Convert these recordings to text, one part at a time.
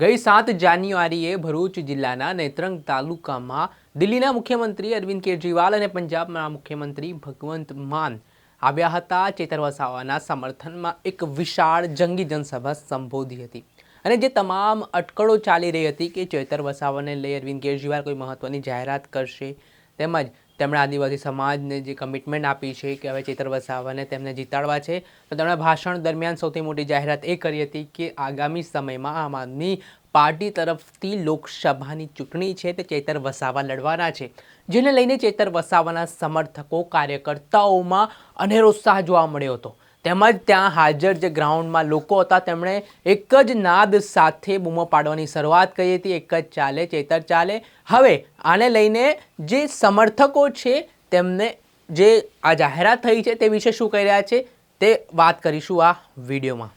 ગઈ 7 જાન્યુઆરીએ ભરૂચ જિલ્લાના નેત્રંગ તાલુકામાં દિલ્હીના મુખ્યમંત્રી અરવિંદ કેજરીવાલ અને પંજાબના મુખ્યમંત્રી ભગવંત માન આવ્યા હતા। ચેતર વસાવાના સમર્થનમાં એક વિશાળ જંગી જનસભા સંબોધી હતી અને જે તમામ અટકળો ચાલી રહી હતી કે ચેતર વસાવાને લઈ અરવિંદ કેજરીવાલ કોઈ મહત્વની જાહેરાત કરશે, તેમજ તેમણે આદિવાસી સમાજને જે કમિટમેન્ટ આપી છે કે હવે ચેતર વસાવાને તેમને જીતાડવા છે, તો તેમણે ભાષણ દરમિયાન સૌથી મોટી જાહેરાત એ કરી હતી કે આગામી સમયમાં આમ આદમી પાર્ટી તરફથી લોકસભાની ચૂંટણી છે તે ચેતર વસાવા લડવાના છે, જેને લઈને ચેતર વસાવાના સમર્થકો કાર્યકર્તાઓમાં અનેરો ઉત્સાહ જોવા મળ્યો હતો। તેમજ ત્યાં હાજર જે ગ્રાઉન્ડમાં લોકો હતા તેમણે એક જ નાદ સાથે બૂમો પાડવાની શરૂઆત કરી હતી, એક જ ચાલે ચેતર ચાલે। હવે આને લઈને જે સમર્થકો છે તેમને જે આ જાહેરાત થઈ છે તે વિશે શું કહી રહ્યા છે તે વાત કરીશું આ વિડીયોમાં।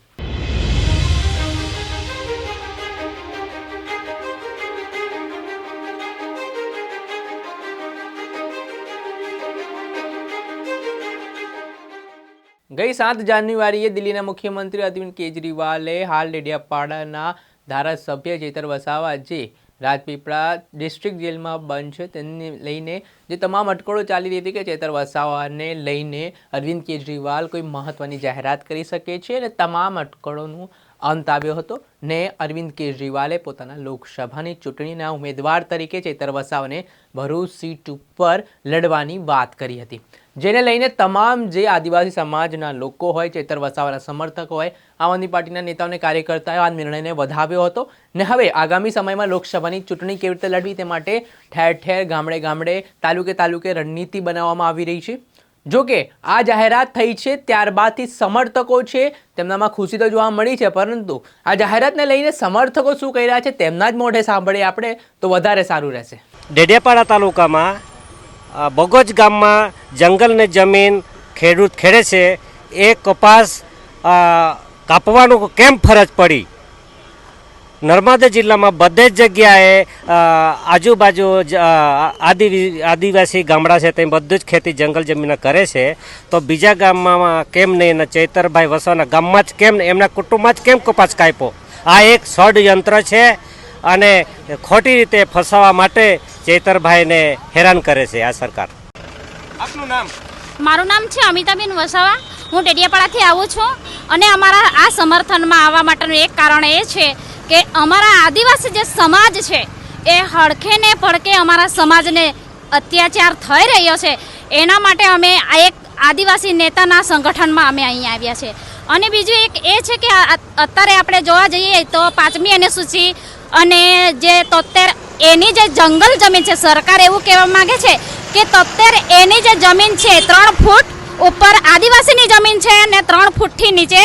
ગઈ 7 જાન્યુઆરીએ દિલ્હીના મુખ્યમંત્રી અરવિંદ કેજરીવાલે હાલ ડેડિયાપાડાના ધારાસભ્ય ચેતર વસાવા જે રાજપીપળા ડિસ્ટ્રિક્ટ જેલમાં બંધ છે તેને લઈને જે તમામ અટકળો ચાલી રહી હતી કે ચેતર વસાવાને લઈને અરવિંદ કેજરીવાલ કોઈ મહત્વની જાહેરાત કરી શકે છે અને તમામ અટકળોનું અંત આવ્યો હતો ને અરવિંદ કેજરીવાલે પોતાના લોકસભાની ચૂંટણીના ઉમેદવાર તરીકે ચેતર વસાવાને ભરૂચ સીટ ઉપર લડવાની વાત કરી હતી, જેને લઈને તમામ જે આદિવાસી સમાજના લોકો હોય, ચેતર વસાવાના સમર્થકો હોય, આમ આદમી પાર્ટીના નેતાઓને કાર્યકર્તાઓએ આ નિર્ણયને વધાવ્યો હતો ને હવે આગામી સમયમાં લોકસભાની ચૂંટણી કેવી રીતે લડવી તે માટે ઠેર ઠેર ગામડે ગામડે તાલુકે તાલુકે રણનીતિ બનાવવામાં આવી રહી છે। જો કે આ જાહેરાત થઈ છે ત્યારબાદથી સમર્થકો છે તેમનામાં ખુશી તો જોવા મળી છે, પરંતુ આ જાહેરાતને લઈને સમર્થકો શું કહી રહ્યા છે તેમના જ મોઢે સાંભળીએ આપણે તો વધારે સારું રહેશે। ડેડિયાપાડા તાલુકામાં બગોજ ગામમાં જંગલની જમીન ખેડૂત ખેડે છે, એ કપાસ કાપવાનું કેમ ફરજ પડી? નર્મદા જિલ્લામાં બધે જ જગ્યાએ આજુબાજુ આદિવાસી ગામડા છે તે બધું જ ખેતી જંગલ જમીન કરે છે, તો બીજા ગામમાં કેમ નહીં? ચૈતરભાઈ વસાવાના ગામમાં જ કેમ, એમના કુટુંબમાં જ કેમ કપાસ કાપ્યો? આ એક ષડયંત્ર છે અને ખોટી રીતે ફસાવા માટે ચૈતરભાઈને હેરાન કરે છે આ સરકાર। આપનું નામ? મારું નામ છે અમિતાબેન વસાવા, હું ડેડિયાપાડાથી આવું છું અને અમારા આ સમર્થનમાં આવવા માટેનું એક કારણ એ છે કે અમારા આદિવાસી જે સમાજ છે એ હડખે ને પડકે અમારા સમાજને અત્યાચાર થઈ રહ્યો છે, એના માટે અમે આ એક આદિવાસી નેતાના સંગઠનમાં અમે અહીંયા આવ્યા છે। અને બીજું એક એ છે કે અત્યારે આપણે જોવા જઈએ તો 5મી અનુસૂચિ અને જે 73 એની જે જંગલ જમીન છે, સરકાર એવું કહેવા માંગે છે કે 73 એની જે જમીન છે 3 ફૂટ ઉપર આદિવાસીની જમીન છે અને 3 ફૂટથી નીચે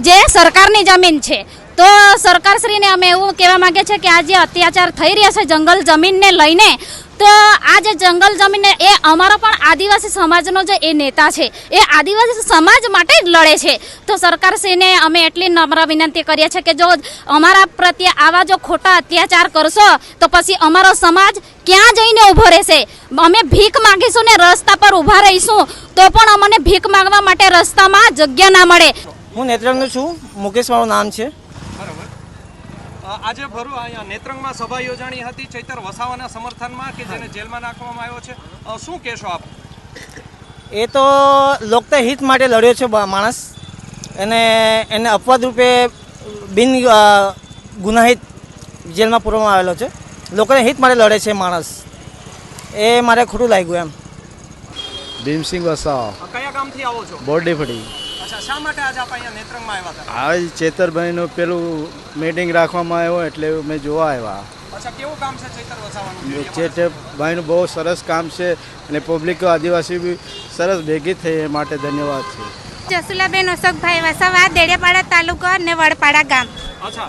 જે સરકારની જમીન છે। તો સરકારશ્રીને અમે એવું કહેવા માંગીએ છીએ કે આ જે અત્યાચાર થઈ રહ્યા છે જંગલ જમીનને લઈને, તો આ જે જંગલ જમીન એ અમારો પણ આદિવાસી સમાજનો જે એ નેતા છે એ આદિવાસી સમાજ માટે જ લડે છે। તો સરકારશ્રીને અમે એટલી નમ્ર વિનંતી કરીએ છીએ કે જો અમારા પ્રત્યે આવા જો ખોટા અત્યાચાર કરશો તો પછી અમારો સમાજ ક્યાં જઈને ઊભો રહેશે? અમે ભીખ માંગીશું ને રસ્તા પર ઊભા રહીશું તો પણ અમને ભીખ માંગવા માટે રસ્તામાં જગ્યા ના મળે। હું નેત્રંગનો છું, મુકેશ મારું નામ છે। આજે ભરૂચ અહીંયા નેત્રંગમાં સભા યોજાણી હતી ચૈતર વસાવાના સમર્થનમાં કે જેને જેલમાં નાખવામાં આવ્યો છે, શું કહેશો આપ? એ તો લોકતા હિત માટે લડ્યો છે માણસ, અને એને અપવાદ રૂપે બિન ગુનાહિત જેલમાં પૂરવામાં આવેલો છે। લોકોને હિત માટે લડે છે માણસ, એ મારે ખોટું લાગ્યું એમ। ભીમસિંહ વસાવા। કયા ગામથી આવો છો? બોરડીફળી। અચ્છા, શા માટે આજે આપ અહીંયા નેત્રંગમાં આવ્યા હતા? આ ચેતરભાઈનું પેલું મીટિંગ રાખવામાં આવ્યો એટલે મેં જોવા આવ્યા। અચ્છા, કેવું કામ છે ચૈતર વસાવાનું? ચેતરભાઈનું બહુ સરસ કામ છે અને પબ્લિક આદિવાસી બી સરસ ભેગી થઈ એ માટે ધન્યવાદ છે। જસુલાબેન અશોકભાઈ વસાવા, ડેડિયાપાડા તાલુકો અને વડપાડા ગામ। અચ્છા,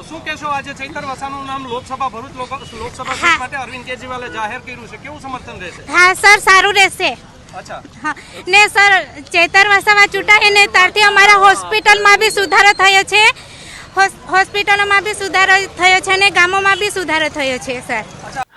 શું કહેશો આજે ચૈતર વસાવાનું નામ લોકસભા ભરૂચ લોકસભા સીટ માટે અરવિંદ કેજરીવાલે જાહેર કર્યું છે, કેવું સમર્થન રહેશે? હા સર, સારું રહેશે। અચ્છા, હા ને સર, ચૈતર વસાવા ચૂંટાઈને ત્યારથી અમારા હોસ્પિટલમાં બી સુધારો થયો છે, હોસ્પિટલોમાં બી સુધારો થયો છે અને ગામોમાં બી સુધારો થયો છે સર।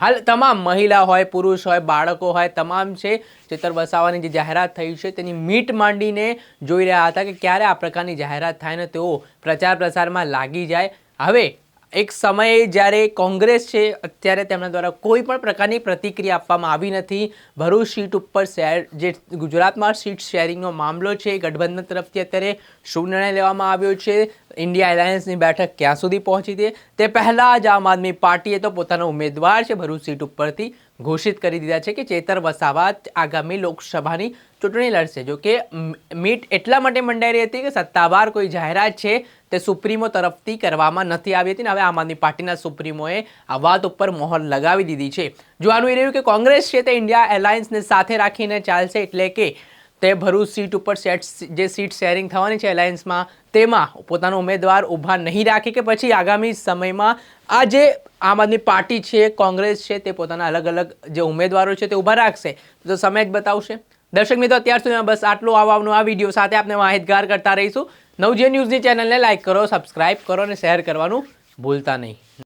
હાલ તમામ મહિલા હોય, પુરુષ હોય, બાળકો હોય, તમામ છે ચેતર વસાવાની જે જાહેરાત થઈ છે તેની મીટ માંડીને જોઈ રહ્યા હતા કે ક્યારે આ પ્રકારની જાહેરાત થાય ને તેઓ પ્રચાર પ્રસારમાં લાગી જાય। હવે એક સમયે જ્યારે કોંગ્રેસ છે અત્યારે તેમના દ્વારા કોઈ પણ પ્રકારની પ્રતિક્રિયા આપવામાં આવી નથી. ભરૂચ સીટ ઉપર જે ગુજરાતમાં સીટ શેરિંગનો મામલો છે, ગઠબંધન તરફથી અત્યારે શું નિર્ણય લેવામાં આવ્યો છે, ઇન્ડિયા એલાયન્સની બેઠક ક્યાં સુધી પહોંચી તે પહેલાં જ આમ આદમી પાર્ટીએ તો પોતાનો ઉમેદવાર છે ભરૂચ સીટ ઉપરથી ઘોષિત કરી દીધા છે કે ચેતર વસાવા આગામી લોકસભાની ચૂંટણી લડશે. જો કે મીટ એટલા માટે મંડાઈ રહી હતી કે સત્તાવાર કોઈ જાહેરાત છે તે સુપ્રીમો તરફથી કરવામાં નથી આવી હતી, ને હવે આમ આદમી પાર્ટીના સુપ્રીમોએ આ વાત ઉપર મોહર લગાવી દીધી છે. જોવાનું એ રહ્યું કે કોંગ્રેસ છે તે ઇન્ડિયા એલાયન્સને સાથે રાખીને ચાલશે, એટલે કે તે ભરૂચ સીટ ઉપર જે સીટ શેરિંગ થવાની છે એલાયન્સમાં તેમાં પોતાનો ઉમેદવાર ઊભા નહીં રાખે, કે પછી આગામી સમયમાં આ જે આમ આદમી પાર્ટી છે, કોંગ્રેસ છે, તે પોતાના અલગ અલગ જે ઉમેદવારો છે તે ઊભા રાખશે. તો સમય જ બતાવશે. દર્શક મિત્રો, અત્યાર સુધીમાં બસ આટલું. આવવાનું આ વિડીયો સાથે આપણે માહિતગાર કરતા રહીશું. નવજીવન ન્યૂઝની ચેનલને લાઇક કરો, સબસ્ક્રાઇબ કરો અને શેર કરવાનું ભૂલતા નહીં.